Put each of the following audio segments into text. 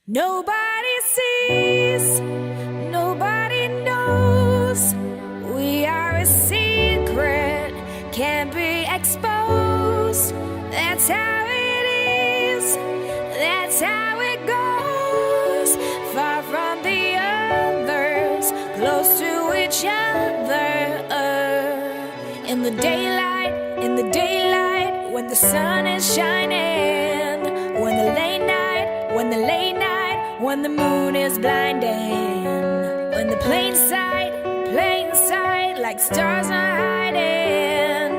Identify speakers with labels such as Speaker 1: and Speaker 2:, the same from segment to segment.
Speaker 1: Nobody sees, nobody knows. We are a secret, can't be exposed. That's how it is, that's how it goes. Far from the others, close to each other. In the daylight, when the sun is shining. When the late night, when the moon is blinding. When the plain sight, like stars are hiding.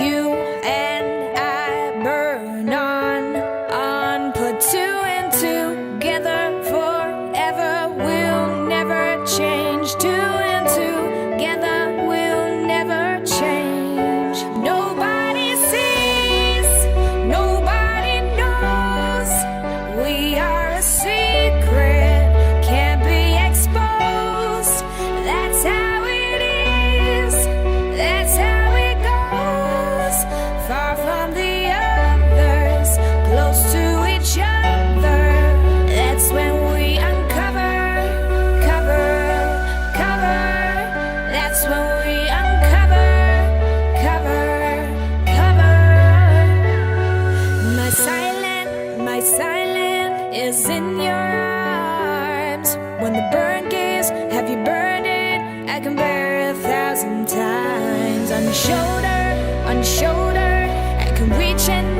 Speaker 1: You and I burn on, put two and together forever. We'll never change. Two and together we'll never change. Nobody sees, nobody knows. We are a secret, can't be exposed. That's how it is, that's how it goes. Far from the others, close to each other. That's when we uncover, cover. That's when we uncover, cover. My silent is in your arms. When the burn gives, have you burned it? I can bear 1,000 times. On your shoulder, I can reach and